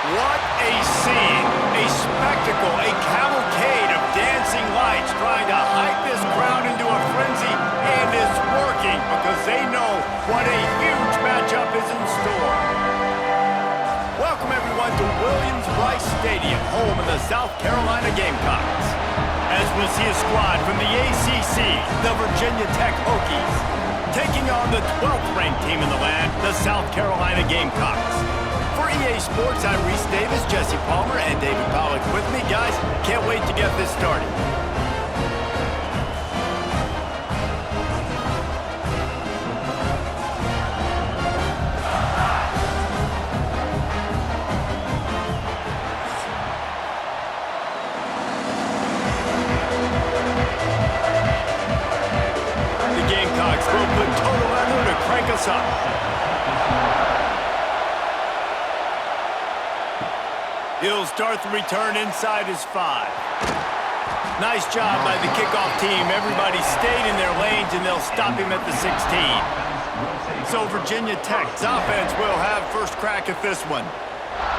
What a scene, a spectacle, a cavalcade of dancing lights trying to hype this crowd into a frenzy, and it's working because they know what a huge matchup is in store. Welcome everyone to Williams-Brice Stadium, home of the South Carolina Gamecocks. As we'll see a squad from the ACC, the Virginia Tech Hokies, taking on the 12th ranked team in the land, the South Carolina Gamecocks. For EA Sports, I'm Reese Davis, Jesse Palmer, and David Pollack with me. Guys, can't wait to get this started. The Gamecocks will put total effort to crank us up. He'll start the return inside his 5. Nice job by the kickoff team. Everybody stayed in their lanes, and they'll stop him at the 16. So Virginia Tech's offense will have first crack at this one.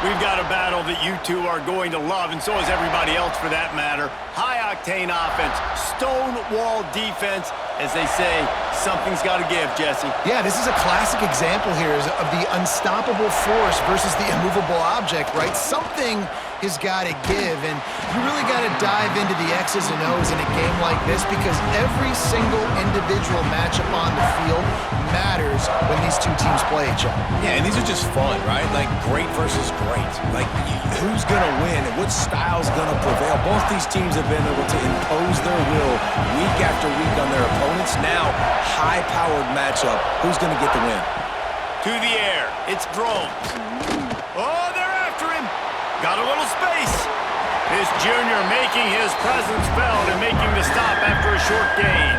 We've got a battle that you two are going to love, and so is everybody else for that matter. High-octane offense, stone-wall defense. As they say, something's got to give, Jesse. Yeah, this is a classic example here of the unstoppable force versus the immovable object, right? Something has got to give, and you really got to dive into the X's and O's in a game like this because every single individual matchup on the field matters when these two teams play each other. Yeah, and these are just fun, right? Like great versus great. Like who's going to win and what style's going to prevail. Both these teams have been able to impose their will week after week on their opponents. Now, high-powered matchup. Who's going to get the win? To the air. It's Drones. Oh, they're after him. Got a little space. This junior making his presence felt and making the stop after a short gain.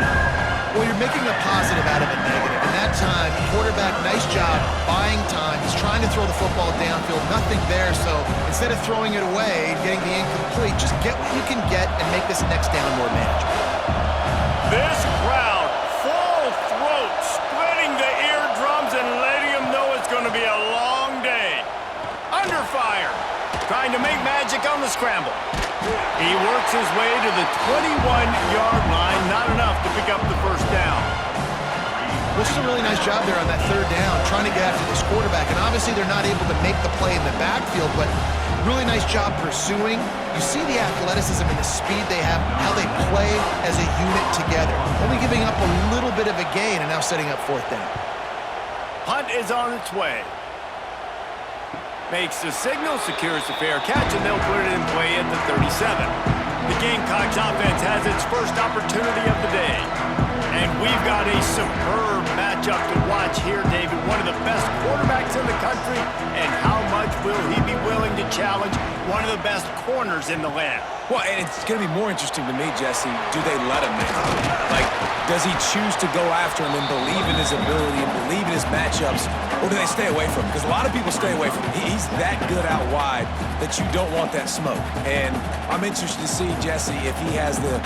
Well, you're making a positive out of a negative. In that time, quarterback, nice job buying time. He's trying to throw the football downfield. Nothing there, so instead of throwing it away, getting the incomplete, just get what you can get and make this next down more manageable. This crowd, full throat, splitting the eardrums and letting them know it's going to be a long day. Under fire, trying to make magic on the scramble. He works his way to the 21-yard line, not enough to pick up the first down. Which is a really nice job there on that third down, trying to get after this quarterback. And obviously they're not able to make the play in the backfield, but really nice job pursuing. You see the athleticism and the speed they have, how they play as a unit together. Only giving up a little bit of a gain and now setting up fourth down. Punt is on its way. Makes the signal, secures the fair catch, and they'll put it in play at the 37. The Gamecocks offense has its first opportunity of the day. And we've got a superb matchup to watch here, David. One of the best quarterbacks in the country, and how much will he be willing to challenge one of the best corners in the land? Well, and it's going to be more interesting to me, Jesse, do they let him make it? Like, does he choose to go after him and believe in his ability and believe in his matchups, or do they stay away from him? Because a lot of people stay away from him. He's that good out wide that you don't want that smoke. And I'm interested to see, Jesse, if he has the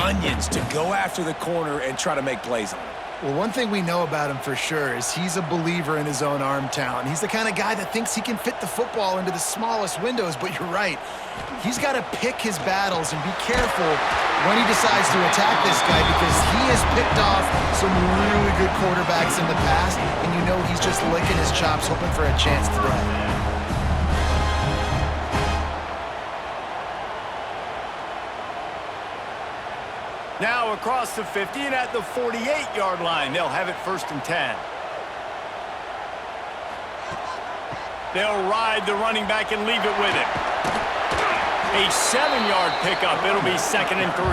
onions to go after the corner and try to make plays on him. Well, one thing we know about him for sure is he's a believer in his own arm talent. He's the kind of guy that thinks he can fit the football into the smallest windows, but you're right. He's got to pick his battles and be careful when he decides to attack this guy because he has picked off some really good quarterbacks in the past, and you know he's just licking his chops hoping for a chance today. Now across the 50 and at the 48-yard line, they'll have it first and 10. They'll ride the running back and leave it with him. A 7-yard pickup. It'll be second and 3.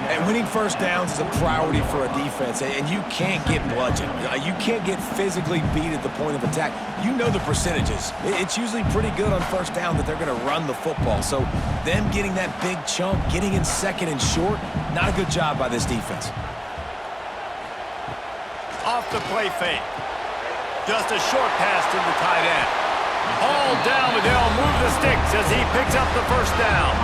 And winning first downs is a priority for a defense, and you can't get bludgeoned. You can't get physically beat at the point of attack. You know the percentages. It's usually pretty good on first down that they're going to run the football. So them getting that big chunk, getting in second and short, not a good job by this defense. Off the play fake. Just a short pass to the tight end. All down, but they'll move the sticks as he picks up the first down.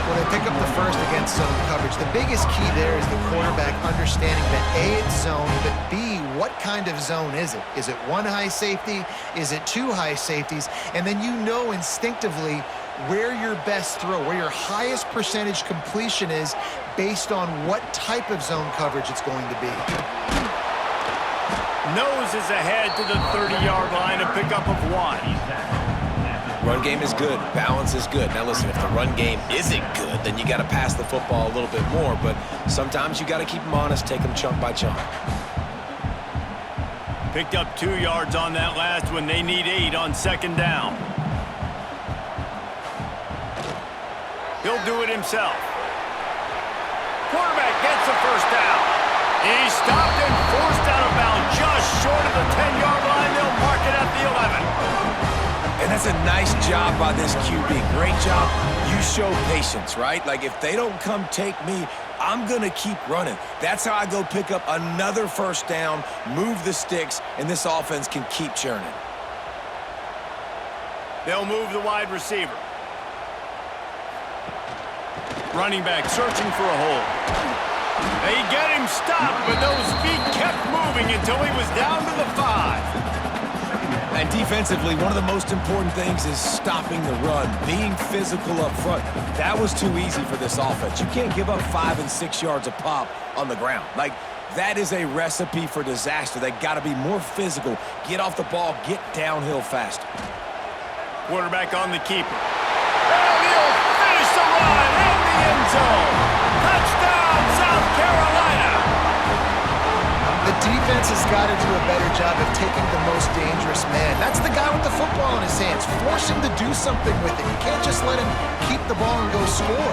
Well, they pick up the first against zone coverage. The biggest key there is the quarterback understanding that A, it's zone, but B, what kind of zone is it? Is it one high safety? Is it two high safeties? And then you know instinctively where your best throw, where your highest percentage completion is based on what type of zone coverage it's going to be. Noses ahead to the 30-yard line, a pickup of 1. Run game is good. Balance is good. Now listen, if the run game isn't good, then you got to pass the football a little bit more. But sometimes you got to keep them honest, take them chunk by chunk. Picked up 2 yards on that last one. They need 8 on second down. He'll do it himself. Quarterback gets the first down. He stopped and forced out of bounds just short of the 10-yard line. They'll mark it at the 11. And that's a nice job by this QB. Great job. You show patience, right? Like, if they don't come take me, I'm going to keep running. That's how I go pick up another first down, move the sticks, and this offense can keep churning. They'll move the wide receiver. Running back searching for a hole. They get him stopped, but those feet kept moving until he was down to the 5. And defensively, one of the most important things is stopping the run, being physical up front. That was too easy for this offense. You can't give up 5 and 6 yards a pop on the ground. Like, that is a recipe for disaster. They got to be more physical, get off the ball, get downhill faster. Quarterback on the keeper. And he'll finish the run in the end zone. Touchdown, South Carolina. The defense has got to do a better job of taking the most dangerous man. That's the guy with the football in his hands. Force him to do something with it. You can't just let him keep the ball and go score.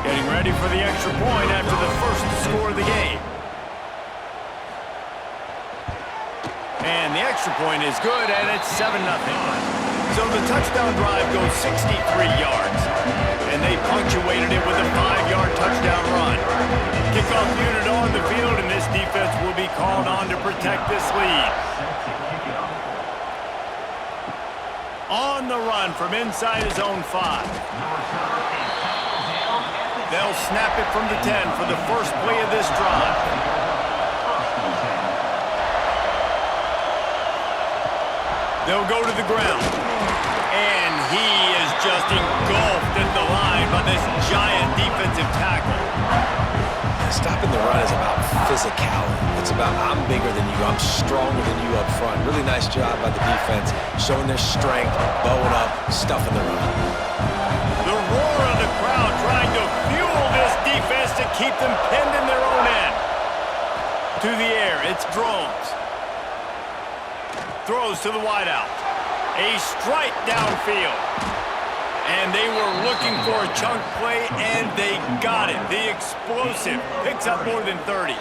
Getting ready for the extra point after the first score of the game. And the extra point is good, and it's 7-0. So the touchdown drive goes 63 yards, and they punctuated it with a 5-yard touchdown run. Kickoff unit on the field, and this defense will be called on to protect this lead. On the run from inside his own 5. They'll snap it from the 10 for the first play of this drive. They'll go to the ground. And he is just engulfed at the line by this giant defensive tackle. Stopping the run is about physicality. It's about I'm bigger than you, I'm stronger than you up front. Really nice job by the defense, showing their strength, bowing up, stuffing the run. The roar of the crowd trying to fuel this defense to keep them pinned in their own end. To the air, it's Drones. Throws to the wideout. A strike downfield. And they were looking for a chunk play, and they got it. The explosive picks up more than 30.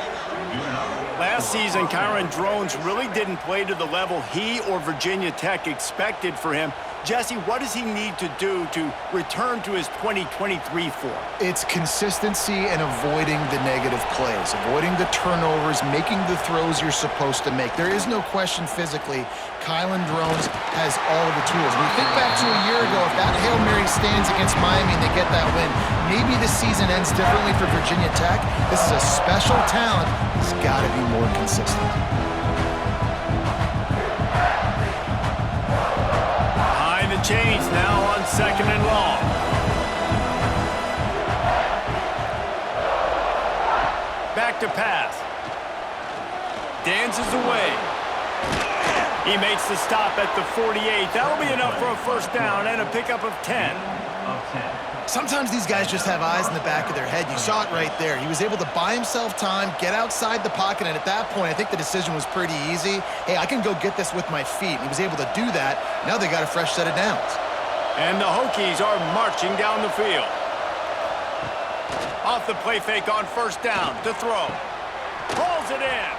Last season, Kyron Drones really didn't play to the level he or Virginia Tech expected for him. Jesse, what does he need to do to return to his 2023 form? It's consistency and avoiding the negative plays, avoiding the turnovers, making the throws you're supposed to make. There is no question physically, Kyron Drones has all of the tools. When you think back to a year ago, if that Hail Mary stands against Miami and they get that win, maybe the season ends differently for Virginia Tech. This is a special talent. He's got to be more consistent. Chains now on second and long. Back to pass. Dances away. He makes the stop at the 48. That'll be enough for a first down and a pickup of 10. Sometimes these guys just have eyes in the back of their head. You saw it right there. He was able to buy himself time, get outside the pocket, and at that point, I think the decision was pretty easy. Hey, I can go get this with my feet. And he was able to do that. Now they got a fresh set of downs. And the Hokies are marching down the field. Off the play fake on first down to throw. Pulls it in.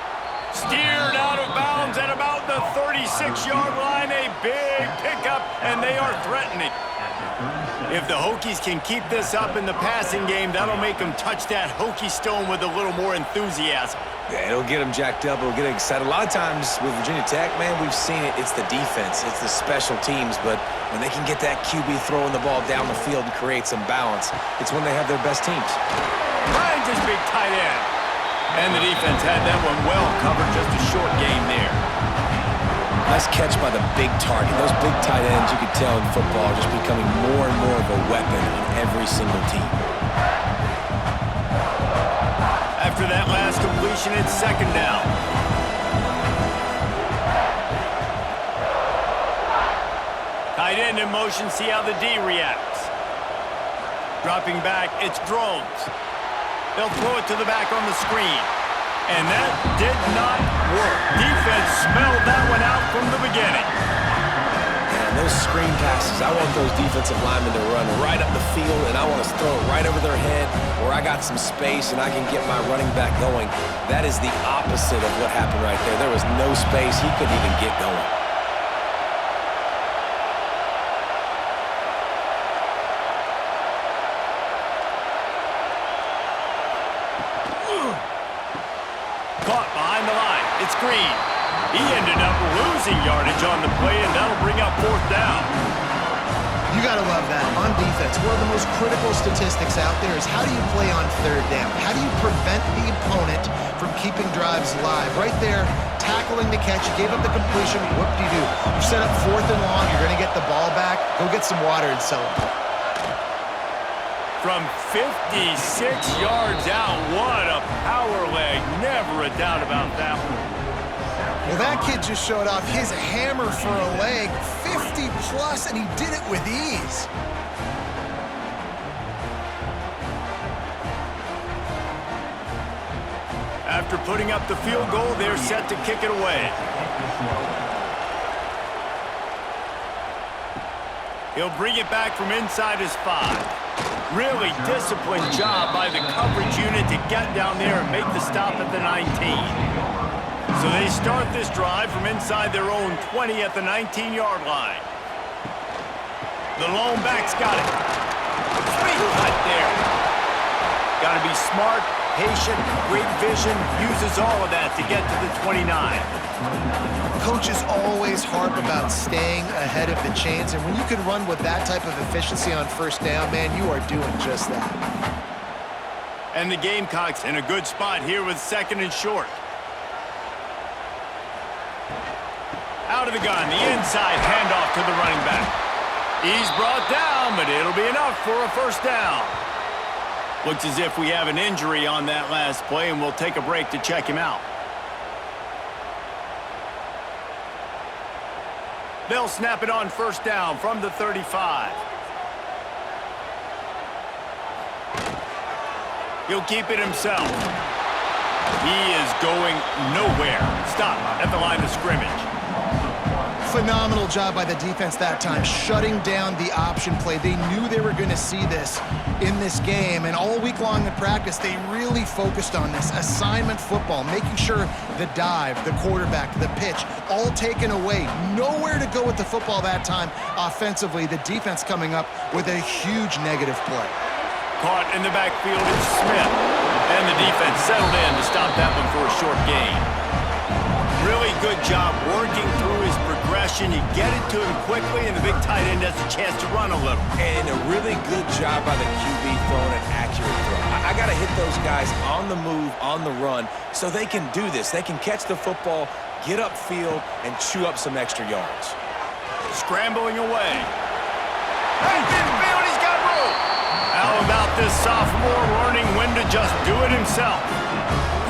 Steered out of bounds at about the 36-yard line. A big pickup, and they are threatening. If the Hokies can keep this up in the passing game, that'll make them touch that Hokie stone with a little more enthusiasm. Yeah, it'll get them jacked up. It'll get them excited. A lot of times with Virginia Tech, man, we've seen it. It's the defense. It's the special teams. But when they can get that QB throwing the ball down the field and create some balance, it's when they have their best teams. Ryan's his big tight end. And the defense had that one well covered. Just a short game there. Nice catch by the big target. Those big tight ends, you could tell in football, just becoming more and more of a weapon on every single team. After that last completion, it's second down. Tight end in motion, see how the D reacts. Dropping back, it's Drones. They'll throw it to the back on the screen. And that did not work. Defense smelled that one out from the beginning. And those screen passes, I want those defensive linemen to run right up the field, and I want to throw it right over their head where I got some space and I can get my running back going. That is the opposite of what happened right there. There was no space. He couldn't even get going. Caught behind the line. It's Green. He ended up losing yardage on the play, and that'll bring up fourth down. You got to love that. On defense, one of the most critical statistics out there is how do you play on third down? How do you prevent the opponent from keeping drives live? Right there, tackling the catch. You gave up the completion. Whoop-de-doo. You set up fourth and long. You're going to get the ball back. Go get some water and celebrate. From 56 yards out, what a power leg. Never a doubt about that one. Well, that kid just showed off his hammer for a leg, 50-plus, and he did it with ease. After putting up the field goal, they're set to kick it away. He'll bring it back from inside his 5. Really disciplined job by the coverage unit to get down there and make the stop at the 19. So they start this drive from inside their own 20 at the 19-yard line. The lone back's got it. Sweet cut there. Got to be smart, patient, great vision, uses all of that to get to the 29. Coaches always harp about staying ahead of the chains, and when you can run with that type of efficiency on first down, man, you are doing just that. And the Gamecocks in a good spot here with second and short. Out of the gun, the inside handoff to the running back. He's brought down, but it'll be enough for a first down. Looks as if we have an injury on that last play, and we'll take a break to check him out. They'll snap it on first down from the 35. He'll keep it himself. He is going nowhere. Stop at the line of scrimmage. Phenomenal job by the defense that time, shutting down the option play. They knew they were going to see this in this game, and all week long in practice, they really focused on this assignment football, making sure the dive, the quarterback, the pitch, all taken away. Nowhere to go with the football that time offensively. The defense coming up with a huge negative play. Caught in the backfield is Smith, and the defense settled in to stop that one for a short gain. Really good job working through his progression. You get it to him quickly, and the big tight end has a chance to run a little. And a really good job by the QB throwing an accurate throw. I got to hit those guys on the move, on the run, so they can do this. They can catch the football, get upfield, and chew up some extra yards. Scrambling away. Hey, midfield, he's got room. How about this sophomore learning when to just do it himself?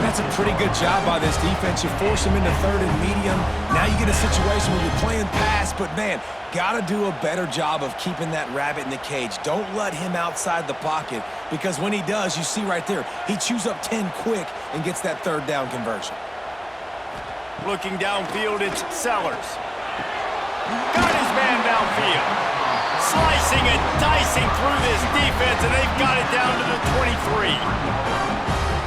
And that's a pretty good job by this defense. You force him into third and medium. Now you get a situation where you're playing pass, but man, got to do a better job of keeping that rabbit in the cage. Don't let him outside the pocket, because when he does, you see right there, he chews up 10 quick and gets that third down conversion. Looking downfield, it's Sellers. Got his man downfield. Slicing and dicing through this defense, and they've got it down to the 23.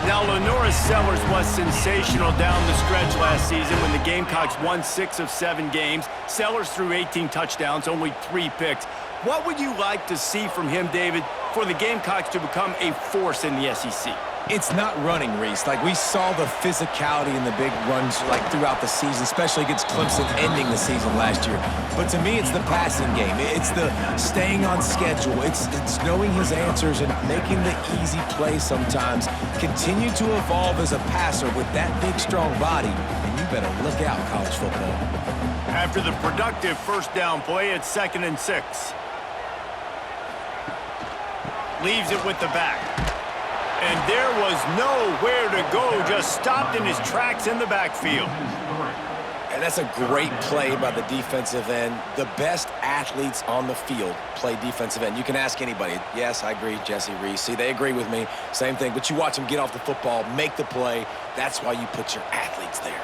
Now, Lenora Sellers was sensational down the stretch last season when the Gamecocks won 6 of 7 games. Sellers threw 18 touchdowns, only 3 picks. What would you like to see from him, David, for the Gamecocks to become a force in the SEC? It's not running, Reese. Like, we saw the physicality in the big runs, like, throughout the season, especially against Clemson ending the season last year. But to me, it's the passing game. It's the staying on schedule. It's knowing his answers and making the easy play sometimes. Continue to evolve as a passer with that big, strong body, and you better look out, college football. After the productive first down play, it's 2nd and 6. Leaves it with the back. And there was nowhere to go, just stopped in his tracks in the backfield. And that's a great play by the defensive end. The best athletes on the field play defensive end. You can ask anybody. Yes, I agree, Jesse, Reese. See, they agree with me. Same thing. But you watch them get off the football, make the play. That's why you put your athletes there.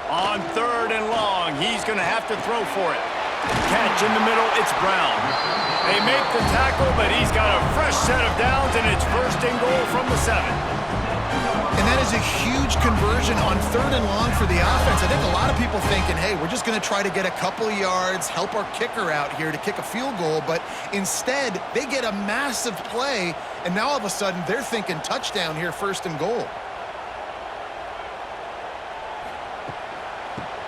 On 3rd and long, he's going to have to throw for it. Catch in the middle, it's Brown. They make the tackle, but he's got a fresh set of downs, and it's 1st and goal from the 7. And that is a huge conversion on 3rd and long for the offense. I think a lot of people thinking, hey, we're just going to try to get a couple yards, help our kicker out here to kick a field goal. But instead, they get a massive play, and now all of a sudden they're thinking touchdown here, 1st and goal.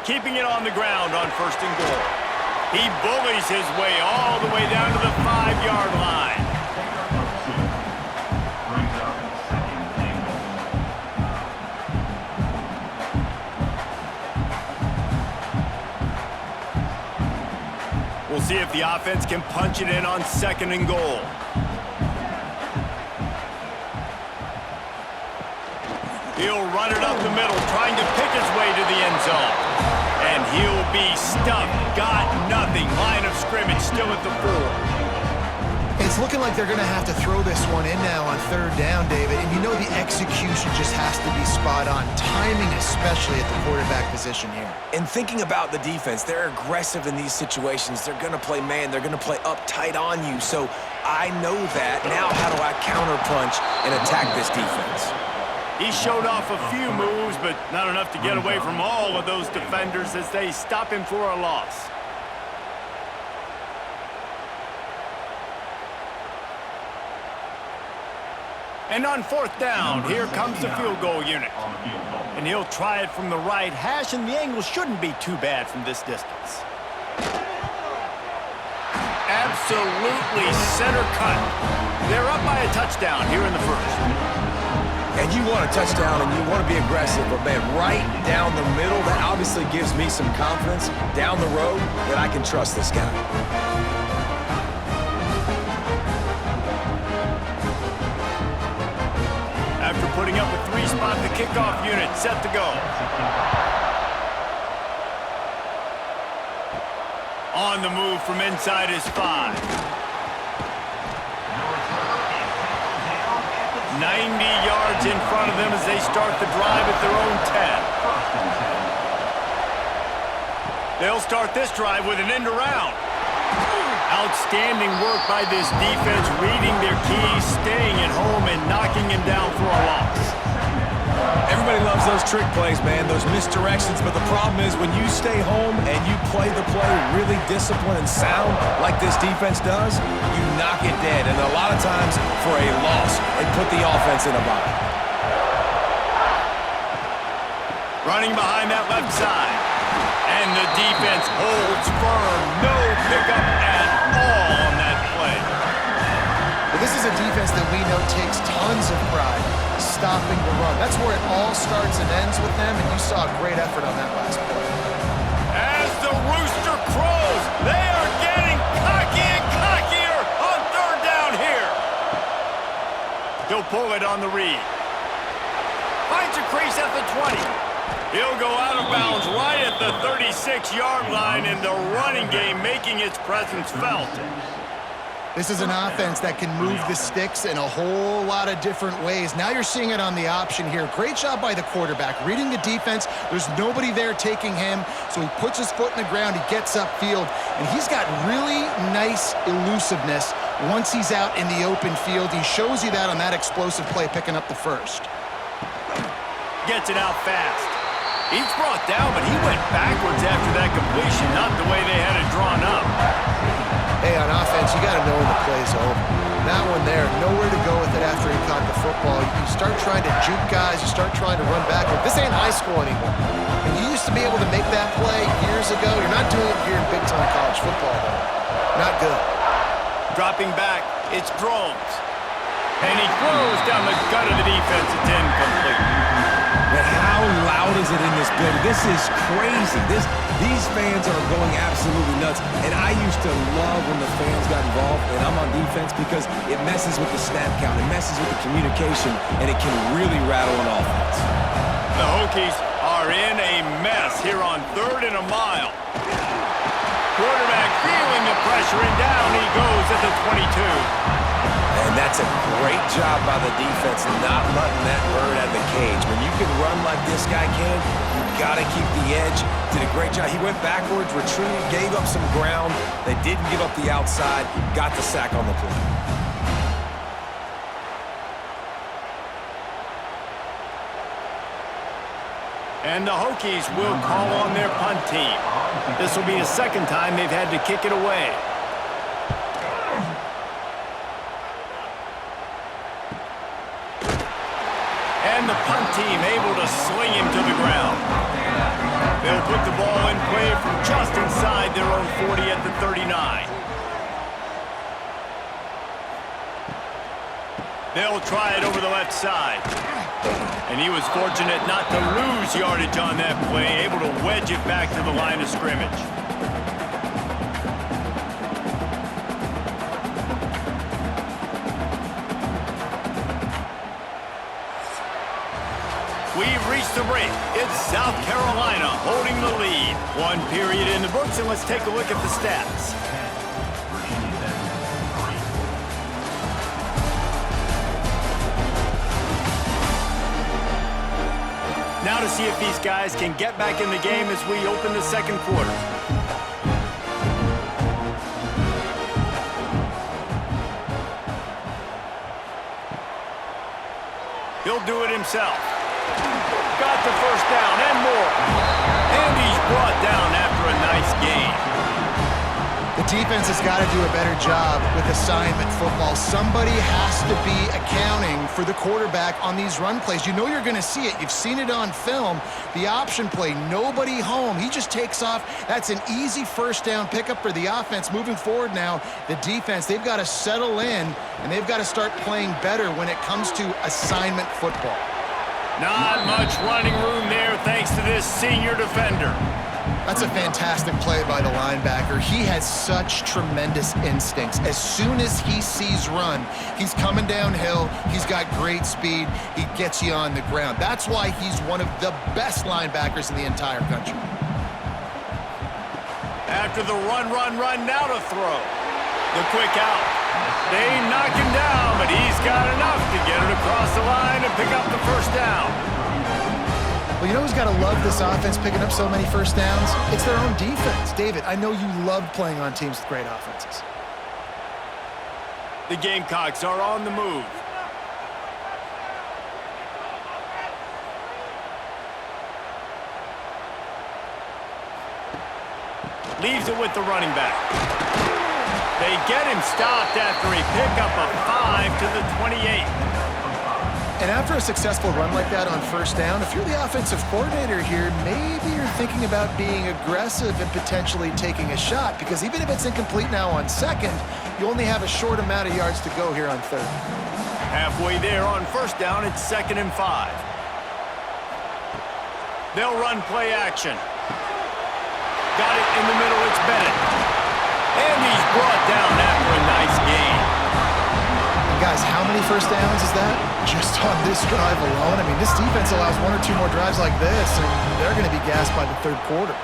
Keeping it on the ground on 1st and goal. He bullies his way all the way down to the 5-yard line. We'll see if the offense can punch it in on 2nd and goal. He'll run it up the middle, trying to pick his way to the end zone. And he'll be stuffed. Got nothing. Line of scrimmage still at the 4. It's looking like they're going to have to throw this one in now on 3rd down, David. And you know the execution just has to be spot on. Timing especially at the quarterback position here. And thinking about the defense, they're aggressive in these situations. They're going to play man. They're going to play up tight on you. So I know that. Now how do I counterpunch and attack this defense? He showed off a few moves, but not enough to get away from all of those defenders as they stop him for a loss. And on 4th down, here comes the field goal unit. And he'll try it from the right hash, and the angle shouldn't be too bad from this distance. Absolutely center cut. They're up by a touchdown here in the 1st. And you want a touchdown and you want to be aggressive, but man, right down the middle, that obviously gives me some confidence down the road that I can trust this guy. After putting up a 3-spot, the kickoff unit set to go. On the move from inside his 5. 90 yards in front of them as they start the drive at their own 10. They'll start this drive with an end around. Outstanding work by this defense, reading their keys, staying at home, and knocking him down for a loss. Everybody loves those trick plays, man, those misdirections, but the problem is when you stay home and you play the play really disciplined and sound like this defense does, you knock it dead, and a lot of times for a loss and put the offense in a bind. Running behind that left side, and the defense holds firm. No pickup at all on that play. Well, this is a defense that we know takes tons of pride stopping the run. That's where it all starts and ends with them, and you saw a great effort on that last play. As the rooster crows, they are getting cocky and cockier on 3rd down here. He'll pull it on the read. Finds a crease at the 20. He'll go out of bounds right at the 36-yard line, and the running game making its presence felt. This is an offense that can move the sticks in a whole lot of different ways. Now you're seeing it on the option here. Great job by the quarterback. Reading the defense, there's nobody there taking him, so he puts his foot in the ground, he gets upfield, and he's got really nice elusiveness once he's out in the open field. He shows you that on that explosive play, picking up the 1st. Gets it out fast. He's brought down, but he went backwards after that completion, not the way they had it drawn up. Hey, on offense, you got to know when the play's over. That one there, nowhere to go with it after he caught the football. You start trying to juke guys, you start trying to run backward. This ain't high school anymore. And you used to be able to make that play years ago. You're not doing it here in big-time college football, though. Not good. Dropping back, it's Drones. And he throws down the gut of the defense. It's incomplete. But how loud is it in this building? This is crazy. These fans are going absolutely nuts. And I used to love when the fans got involved, and I'm on defense, because it messes with the snap count. It messes with the communication, and it can really rattle an offense. The Hokies are in a mess here on 3rd and a mile. Quarterback feeling the pressure, and down he goes at the 22. And that's a great job by the defense, not letting that bird out of the cage. When you can run like this guy can, you got to keep the edge. Did a great job. He went backwards, retreated, gave up some ground. They didn't give up the outside, got the sack on the play. And the Hokies will call on their punt team. This will be the second time they've had to kick it away. And the punt team able to sling him to the ground. They'll put the ball in play from just inside their own 40 at the 39. They'll try it over the left side. And he was fortunate not to lose yardage on that play, able to wedge it back to the line of scrimmage. We've reached the break. It's South Carolina holding the lead. 1 period in the books, and let's take a look at the stats. Now to see if these guys can get back in the game as we open the second quarter. He'll do it himself. Got the first down and more. And he's brought down after a nice gain. The defense has got to do a better job with assignment football. Somebody has to be accounting for the quarterback on these run plays. You know you're going to see it. You've seen it on film. The option play, nobody home. He just takes off. That's an easy first down pickup for the offense. Moving forward now, the defense, they've got to settle in, and they've got to start playing better when it comes to assignment football. Not much running room there thanks to this senior defender. That's a fantastic play by the linebacker. He has such tremendous instincts. As soon as he sees run, he's coming downhill. He's got great speed. He gets you on the ground. That's why he's one of the best linebackers in the entire country. After the run, now to throw. The quick out. They knock him down, but he's got enough to get it across the line and pick up the first down. Well, you know who's got to love this offense picking up so many first downs? It's their own defense. David, I know you loved playing on teams with great offenses. The Gamecocks are on the move. Leaves it with the running back. They get him stopped after a pickup of 5 to the 28. And after a successful run like that on first down, if you're the offensive coordinator here, maybe you're thinking about being aggressive and potentially taking a shot, because even if it's incomplete now on second, you only have a short amount of yards to go here on third. Halfway there on first down, it's 2nd and 5. They'll run play action. Got it in the middle, it's Bennett. And he's brought down after a nice gain. Guys, how many first downs is that? Just on this drive alone? I mean, this defense allows 1 or 2 more drives like this, and they're going to be gassed by the third quarter.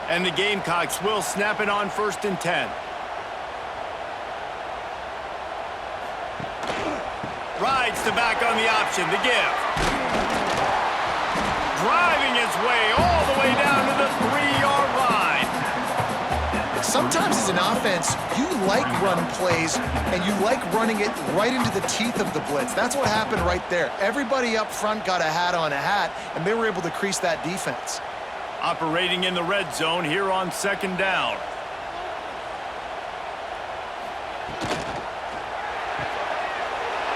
And the Gamecocks will snap it on 1st and 10. Rides the back on the option, the give. Driving his way all the way down to the 3-yard line. sometimes as an offense, you like run plays, and you like running it right into the teeth of the blitz. That's what happened right there. Everybody up front got a hat on a hat, and they were able to crease that defense. Operating in the red zone here on 2nd down.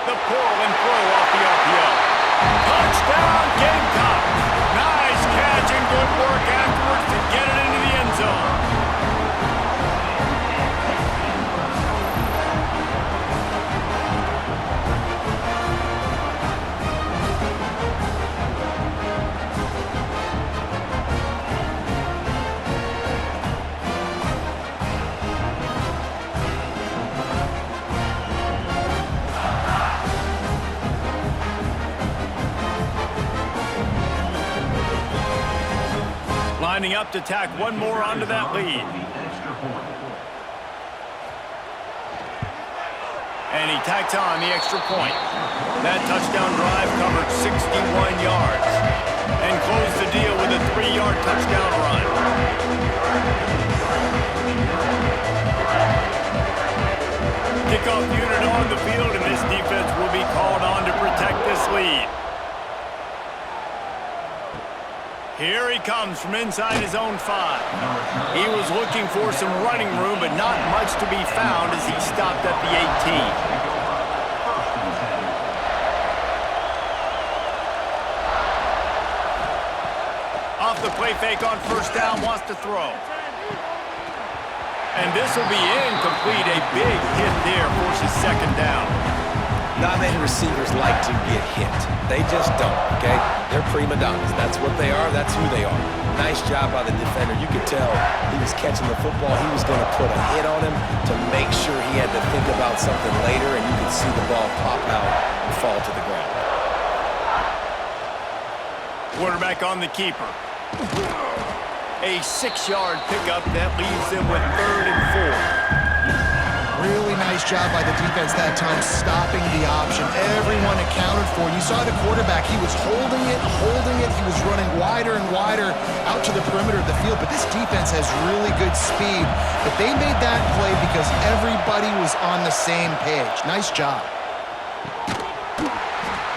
The pull and throw off the RPO. Touchdown, Gamecocks! Nice catch and good work afterwards to get it into the end zone. Lining up to tack one more onto that lead. And he tacks on the extra point. That touchdown drive covered 61 yards and closed the deal with a 3-yard touchdown run. Kickoff unit on the field, and this defense will be called on to protect this lead. Here he comes from inside his own 5. He was looking for some running room, but not much to be found as he stopped at the 18. Off the play fake on 1st down, wants to throw. And this will be incomplete. A big hit there, forces 2nd down. Not many receivers like to get hit. They just don't, okay? They're prima donnas. That's what they are. That's who they are. Nice job by the defender. You could tell he was catching the football. He was going to put a hit on him to make sure he had to think about something later, and you could see the ball pop out and fall to the ground. Quarterback on the keeper. A 6-yard pickup that leaves them with 3rd and 4. Really nice job by the defense that time, stopping the option. Everyone accounted for. You saw the quarterback. He was holding it. He was running wider and wider out to the perimeter of the field. But this defense has really good speed. But they made that play because everybody was on the same page. Nice job.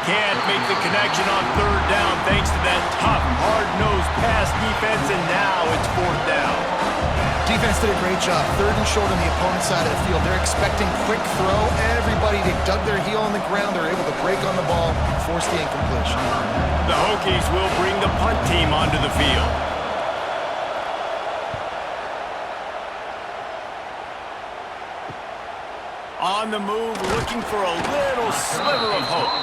Can't make the connection on 3rd down thanks to that tough, hard-nosed pass defense, and now it's 4th down. Defense did a great job. 3rd and short on the opponent's side of the field. They're expecting quick throw. Everybody, they dug their heel on the ground. They're able to break on the ball, force the incompletion. The Hokies will bring the punt team onto the field. On the move, looking for a little sliver of hope.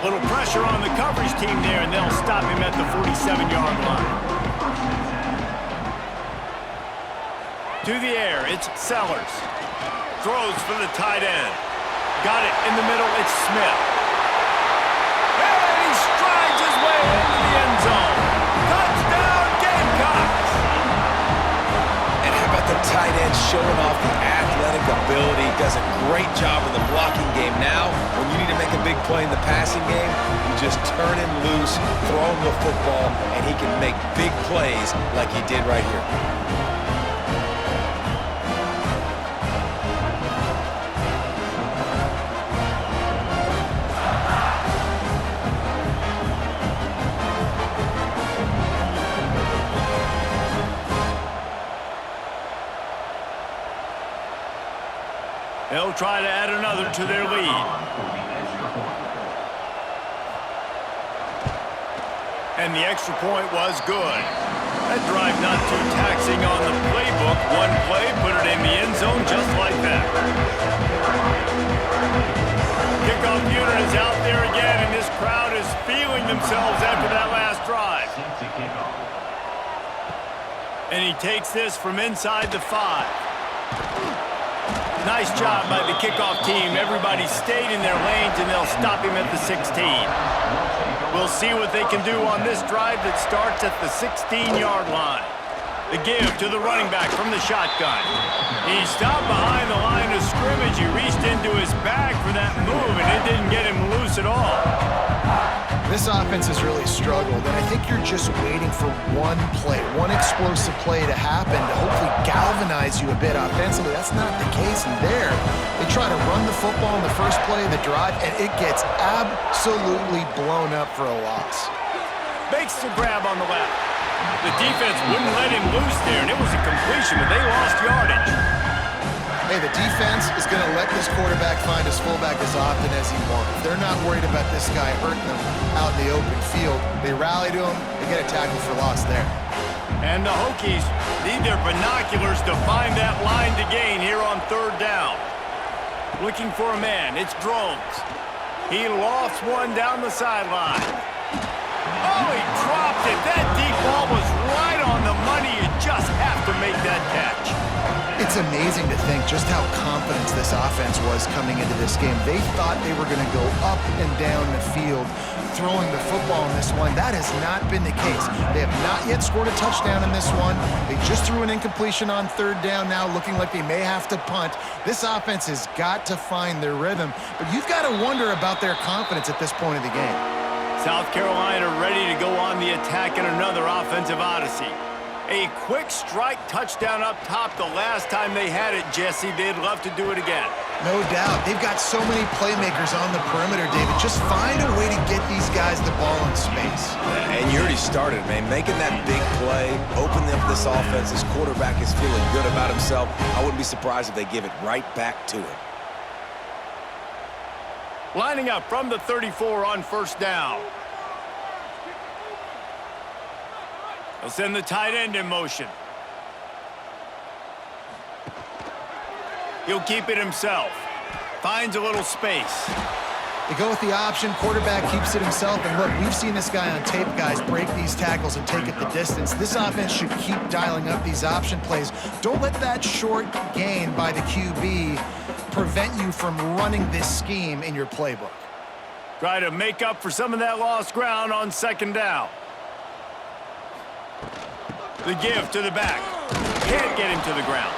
Little pressure on the coverage team there, and they'll stop him at the 47-yard line. To the air, it's Sellers. Throws for the tight end. Got it in the middle, it's Smith. And he strides his way into the end zone. Touchdown, Gamecocks! And how about the tight end showing off the athletic ability? Does a great job in the blocking game. Now, when you need to make a big play in the passing game, you just turn him loose, throw him the football, and he can make big plays like he did right here. They'll try to add another to their lead. And the extra point was good. That drive not too taxing on the playbook. One play, put it in the end zone just like that. Kickoff unit is out there again, and this crowd is feeling themselves after that last drive. And he takes this from inside the 5. Nice job by the kickoff team. Everybody stayed in their lanes, and they'll stop him at the 16. We'll see what they can do on this drive that starts at the 16-yard line. The give to the running back from the shotgun. He stopped behind the line of scrimmage. He reached into his bag for that move, and it didn't get him loose at all. This offense has really struggled, and I think you're just waiting for one play, one explosive play to happen to hopefully galvanize you a bit offensively. That's not the case, and there, they try to run the football in the first play of the drive, and it gets absolutely blown up for a loss. Makes the grab on the left. The defense wouldn't let him loose there, and it was a completion, but they lost yardage. Hey, the defense is going to let this quarterback find his fullback as often as he wants. They're not worried about this guy hurting them out in the open field. They rally to him, they get a tackle for loss there. And the Hokies need their binoculars to find that line to gain here on third down. Looking for a man, it's Drones. He lofts one down the sideline. Oh, he dropped it. That deep ball was right on the money. You just have to make that catch. It's amazing to think just how confident this offense was coming into this game. They thought they were going to go up and down the field throwing the football in this one. That has not been the case. They have not yet scored a touchdown in this one. They just threw an incompletion on third down now, looking like they may have to punt. This offense has got to find their rhythm, but you've got to wonder about their confidence at this point of the game. South Carolina ready to go on the attack in another offensive odyssey. A quick strike touchdown up top the last time they had it, Jesse. They'd love to do it again. No doubt. They've got so many playmakers on the perimeter, David. Just find a way to get these guys the ball in space. And you already started, man. Making that big play, opening up this offense. This quarterback is feeling good about himself. I wouldn't be surprised if they give it right back to him. Lining up from the 34 on first down. They'll send the tight end in motion. He'll keep it himself. Finds a little space. They go with the option. Quarterback keeps it himself. And look, we've seen this guy on tape, guys, break these tackles and take it the distance. This offense should keep dialing up these option plays. Don't let that short gain by the QB prevent you from running this scheme in your playbook. Try to make up for some of that lost ground on second down. The give to the back. Can't get him to the ground.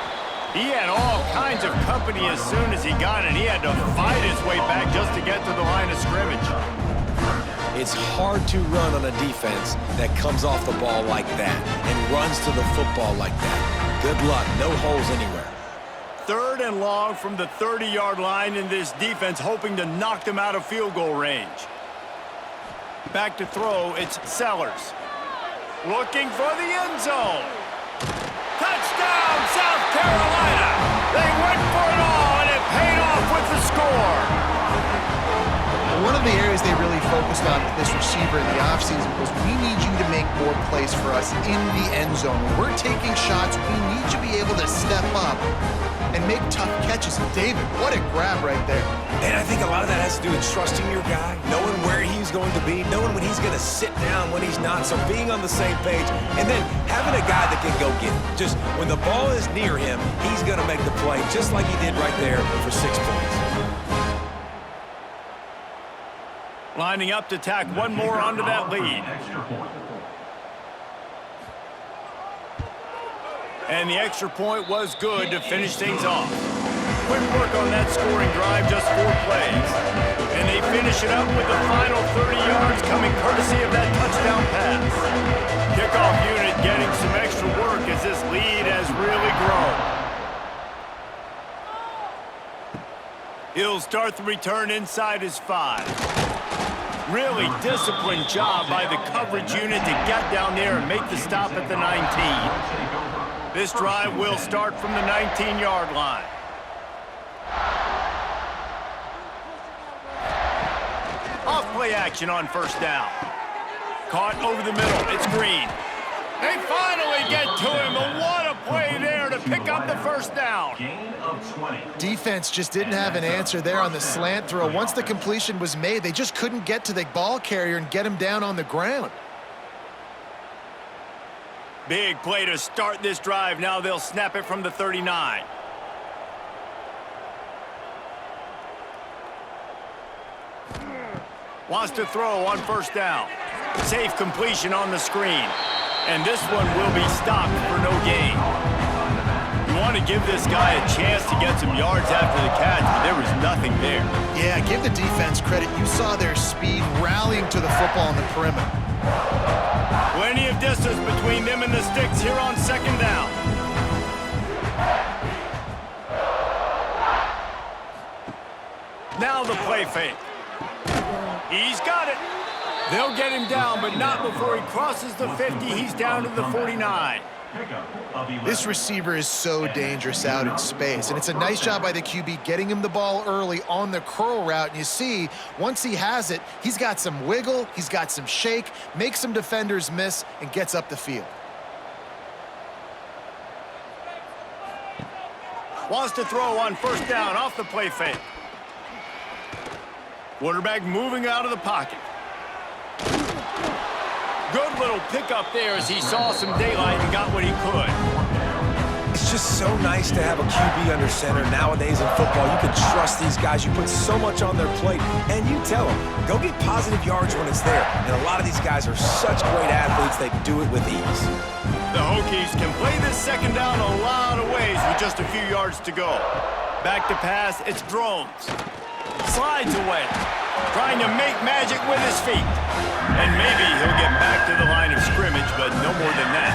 He had all kinds of company as soon as he got it. He had to fight his way back just to get to the line of scrimmage. It's hard to run on a defense that comes off the ball like that and runs to the football like that. Good luck. No holes anywhere. Third and long from the 30-yard line in this defense, hoping to knock them out of field goal range. Back to throw, it's Sellers. Looking for the end zone. Touchdown, South Carolina! They went for it all, and it paid off with the score. One of the areas they really focused on with this receiver in the offseason was we need you to make more plays for us in the end zone. When we're taking shots, we need you to be able to step up and make tough catches. And David, what a grab right there. And I think a lot of that has to do with trusting your guy, knowing where he's going to be, knowing when he's going to sit down, when he's not, so being on the same page, and then having a guy that can go get it. Just when the ball is near him, he's going to make the play, just like he did right there for 6 points. Lining up to tack one more onto that lead. And the extra point was good to finish things off. Quick work on that scoring drive, just 4 plays. And they finish it up with the final 30 yards coming courtesy of that touchdown pass. Kickoff unit getting some extra work as this lead has really grown. He'll start the return inside his 5. Really disciplined job by the coverage unit to get down there and make the stop at the 19. This drive will start from the 19-yard line. Off-play action on first down. Caught over the middle. It's Green. They finally get to him, but what a play there to pick up the first down. Defense just didn't have an answer there on the slant throw. Once the completion was made, they just couldn't get to the ball carrier and get him down on the ground. Big play to start this drive. Now they'll snap it from the 39. Wants to throw on first down. Safe completion on the screen. And this one will be stopped for no gain. You want to give this guy a chance to get some yards after the catch, but there was nothing there. Yeah, give the defense credit. You saw their speed rallying to the football on the perimeter. Plenty of distance between them and the sticks here on second down. Now the play fake. He's got it. They'll get him down, but not before he crosses the 50. He's down to the 49. This receiver is so dangerous out in space, and it's a nice job by the QB getting him the ball early on the curl route. And you see, once he has it, he's got some wiggle, he's got some shake, makes some defenders miss, and gets up the field. Wants to throw on first down off the play fake. Quarterback moving out of the pocket. Good little pickup there as he saw some daylight and got what he could. It's just so nice to have a QB under center nowadays in football. You can trust these guys. You put so much on their plate, and you tell them, go get positive yards when it's there. And a lot of these guys are such great athletes, they do it with ease. The Hokies can play this second down a lot of ways with just a few yards to go. Back to pass, it's Drones. Slides away, trying to make magic with his feet. And maybe he'll get back to the line of scrimmage, but no more than that.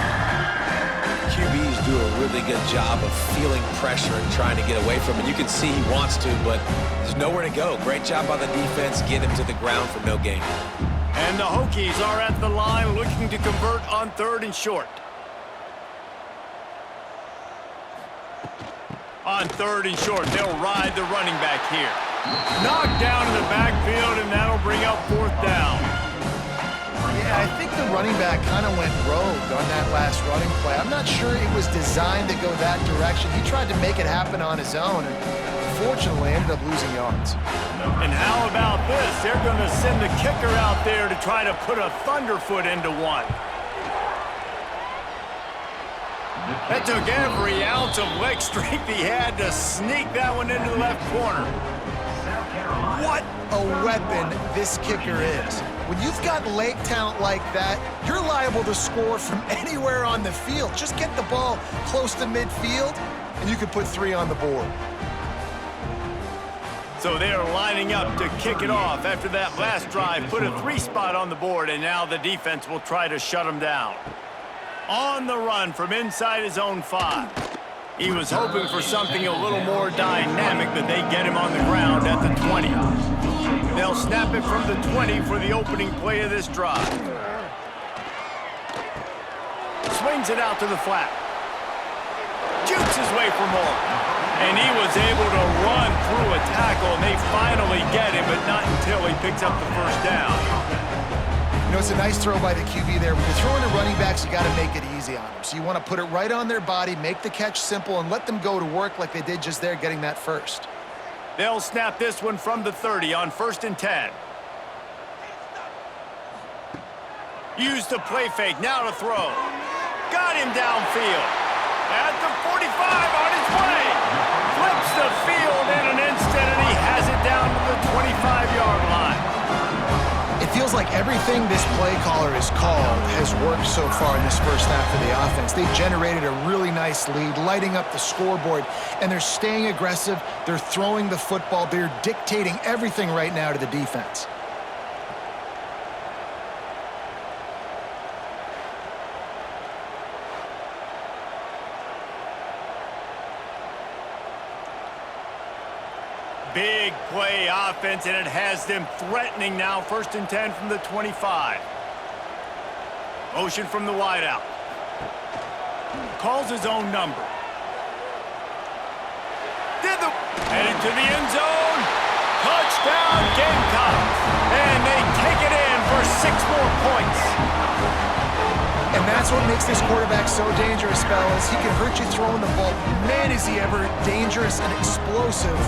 QBs do a really good job of feeling pressure and trying to get away from it. You can see he wants to, but there's nowhere to go. Great job by the defense, get him to the ground for no gain. And the Hokies are at the line looking to convert on 3rd and short. On 3rd and short, they'll ride the running back here. Knocked down in the backfield, and that'll bring up 4th down. Yeah, I think the running back kind of went rogue on that last running play. I'm not sure it was designed to go that direction. He tried to make it happen on his own, and unfortunately ended up losing yards. And how about this? They're going to send the kicker out there to try to put a thunderfoot into one. That took every ounce of leg strength he had to sneak that one into the left corner. What a weapon this kicker is. When you've got leg talent like that, you're liable to score from anywhere on the field. Just get the ball close to midfield, and you could put 3 on the board. So they're lining up to kick it off after that last drive. Put a 3 spot on the board, and now the defense will try to shut them down. On the run from inside his own 5. He was hoping for something a little more dynamic, but they get him on the ground at the 20. They'll snap it from the 20 for the opening play of this drive. Swings it out to the flat. Jukes his way for more. And he was able to run through a tackle, and they finally get him, but not until he picks up the first down. You know, it's a nice throw by the QB there. When you're throwing to running backs, you got to make it easy on them. So you want to put it right on their body, make the catch simple, and let them go to work like they did just there, getting that first. They'll snap this one from the 30 on 1st and 10. Use the play fake, now to throw. Got him downfield. At the 45 on his way. Flips the field in an instant, and he has it down to the 25-yard line. It feels like everything this play caller has called has worked so far in this first half of the offense. They've generated a really nice lead, lighting up the scoreboard, and they're staying aggressive. They're throwing the football. They're dictating everything right now to the defense. Big play offense, and it has them threatening now. 1st and 10 from the 25. Motion from the wideout. Calls his own number. Headed to the end zone. Touchdown, Gamecocks. And they take it in for 6 more points. And that's what makes this quarterback so dangerous, fellas. He can hurt you throwing the ball. Man, is he ever dangerous and explosive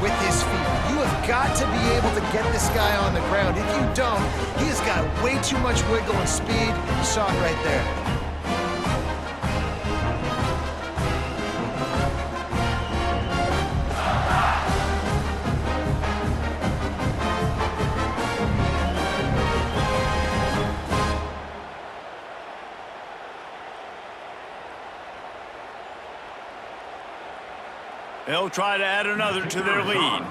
with his feet. You have got to be able to get this guy on the ground. If you don't, he has got way too much wiggle and speed. You saw it right there. They'll try to add another to their lead.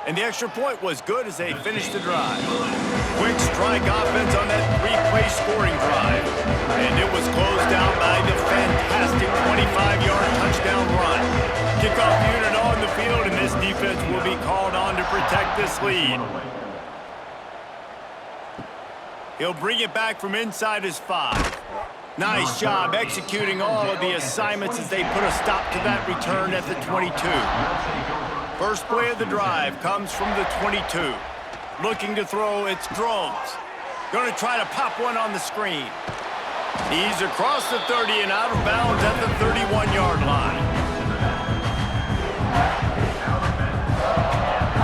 And the extra point was good as they finished the drive. Quick strike offense on that three-play scoring drive. And it was closed out by the fantastic 25-yard touchdown run. Kickoff unit on the field, and this defense will be called on to protect this lead. He'll bring it back from inside his 5. Nice job executing all of the assignments as they put a stop to that return at the 22. First play of the drive comes from the 22. Looking to throw, it's Drones. Going to try to pop one on the screen. He's across the 30 and out of bounds at the 31-yard line.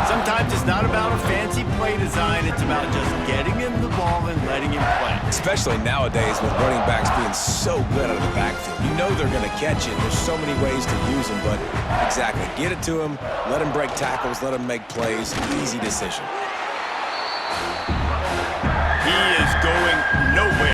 Sometimes it's not about a fancy play design. It's about just getting him the ball and letting him play. Especially nowadays with running backs being so good out of the backfield. You know they're going to catch it. There's so many ways to use them, but exactly. Get it to him, let him break tackles, let him make plays. Easy decision. He is going nowhere.